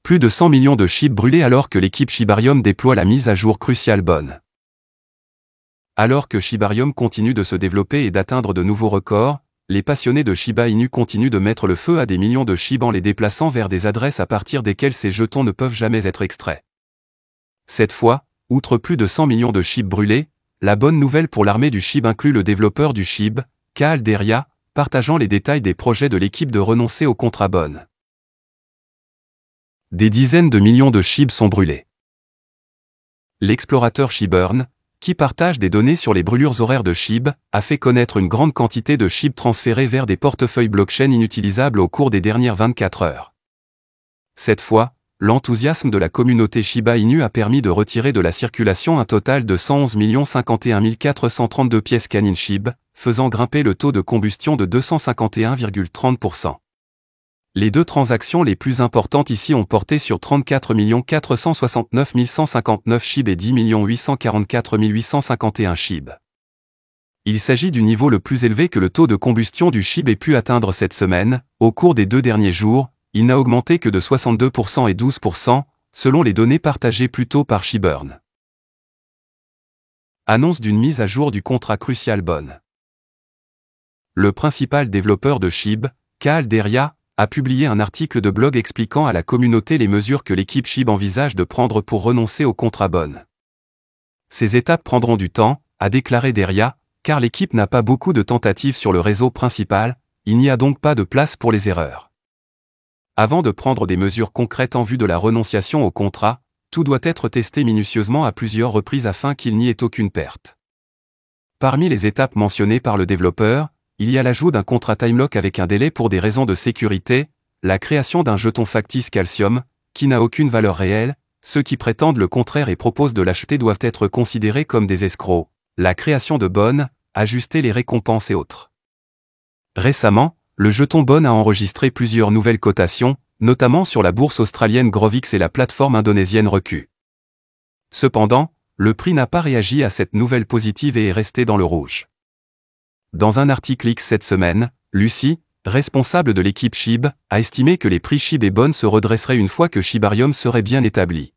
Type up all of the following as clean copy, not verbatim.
Plus de 100 millions de SHIB brûlés alors que l'équipe Shibarium déploie la mise à jour cruciale bonne. Alors que Shibarium continue de se développer et d'atteindre de nouveaux records, les passionnés de Shiba Inu continuent de mettre le feu à des millions de SHIB en les déplaçant vers des adresses à partir desquelles ces jetons ne peuvent jamais être extraits. Cette fois, outre plus de 100 millions de SHIB brûlés, la bonne nouvelle pour l'armée du SHIB inclut le développeur du SHIB, Calderia, partageant les détails des projets de l'équipe de renoncer au contrat bonne. Des dizaines de millions de SHIB sont brûlés. L'explorateur SHIBurn, qui partage des données sur les brûlures horaires de SHIB, a fait connaître une grande quantité de SHIB transférés vers des portefeuilles blockchain inutilisables au cours des dernières 24 heures. Cette fois, l'enthousiasme de la communauté Shiba Inu a permis de retirer de la circulation un total de 111 051 432 pièces canines SHIB, faisant grimper le taux de combustion de 251,30%. Les deux transactions les plus importantes ici ont porté sur 34 469 159 SHIB et 10 844 851 SHIB. Il s'agit du niveau le plus élevé que le taux de combustion du SHIB ait pu atteindre cette semaine. Au cours des 2 derniers jours, il n'a augmenté que de 62% et 12%, selon les données partagées plus tôt par Shibburn. Annonce d'une mise à jour du contrat crucial bonne. Le principal développeur de SHIB, Calderia, a publié un article de blog expliquant à la communauté les mesures que l'équipe SHIB envisage de prendre pour renoncer au contrat bonne. Ces étapes prendront du temps, a déclaré Deria, car l'équipe n'a pas beaucoup de tentatives sur le réseau principal, il n'y a donc pas de place pour les erreurs. Avant de prendre des mesures concrètes en vue de la renonciation au contrat, tout doit être testé minutieusement à plusieurs reprises afin qu'il n'y ait aucune perte. Parmi les étapes mentionnées par le développeur, il y a l'ajout d'un contrat timelock avec un délai pour des raisons de sécurité, la création d'un jeton factice Calcium, qui n'a aucune valeur réelle, ceux qui prétendent le contraire et proposent de l'acheter doivent être considérés comme des escrocs, la création de bonnes, ajuster les récompenses et autres. Récemment, le jeton bonne a enregistré plusieurs nouvelles cotations, notamment sur la bourse australienne Grovix et la plateforme indonésienne Reku. Cependant, le prix n'a pas réagi à cette nouvelle positive et est resté dans le rouge. Dans un article X cette semaine, Lucie, responsable de l'équipe SHIB, a estimé que les prix SHIB et bonnes se redresseraient une fois que Shibarium serait bien établi.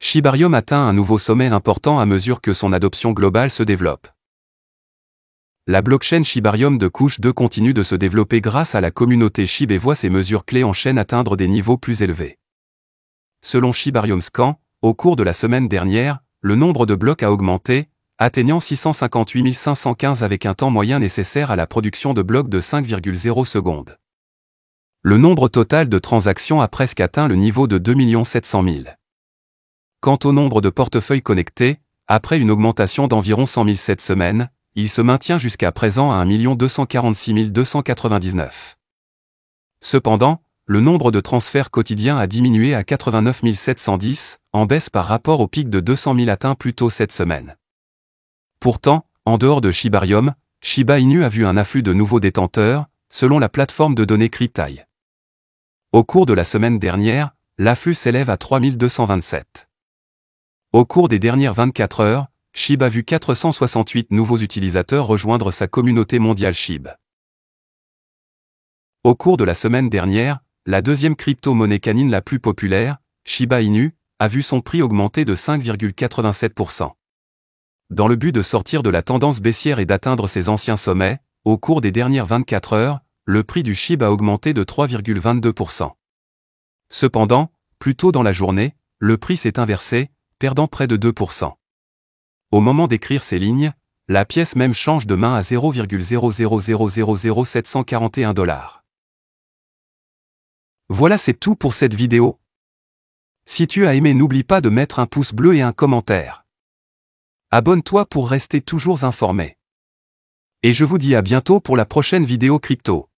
Shibarium atteint un nouveau sommet important à mesure que son adoption globale se développe. La blockchain Shibarium de couche 2 continue de se développer grâce à la communauté SHIB et voit ses mesures clés en chaîne atteindre des niveaux plus élevés. Selon Shibarium Scan, au cours de la semaine dernière, le nombre de blocs a augmenté, atteignant 658 515 avec un temps moyen nécessaire à la production de blocs de 5,0 secondes. Le nombre total de transactions a presque atteint le niveau de 2 700 000. Quant au nombre de portefeuilles connectés, après une augmentation d'environ 100 000 cette semaine, il se maintient jusqu'à présent à 1 246 299. Cependant, le nombre de transferts quotidiens a diminué à 89 710, en baisse par rapport au pic de 200 000 atteint plus tôt cette semaine. Pourtant, en dehors de Shibarium, Shiba Inu a vu un afflux de nouveaux détenteurs, selon la plateforme de données Cryptai. Au cours de la semaine dernière, l'afflux s'élève à 3227. Au cours des dernières 24 heures, SHIB a vu 468 nouveaux utilisateurs rejoindre sa communauté mondiale SHIB. Au cours de la semaine dernière, la deuxième crypto-monnaie canine la plus populaire, Shiba Inu, a vu son prix augmenter de 5,87%. Dans le but de sortir de la tendance baissière et d'atteindre ses anciens sommets, au cours des dernières 24 heures, le prix du SHIB a augmenté de 3,22%. Cependant, plus tôt dans la journée, le prix s'est inversé, perdant près de 2%. Au moment d'écrire ces lignes, la pièce même change de main à 0,0000741 $. Voilà, c'est tout pour cette vidéo. Si tu as aimé, n'oublie pas de mettre un pouce bleu et un commentaire. Abonne-toi pour rester toujours informé. Et je vous dis à bientôt pour la prochaine vidéo crypto.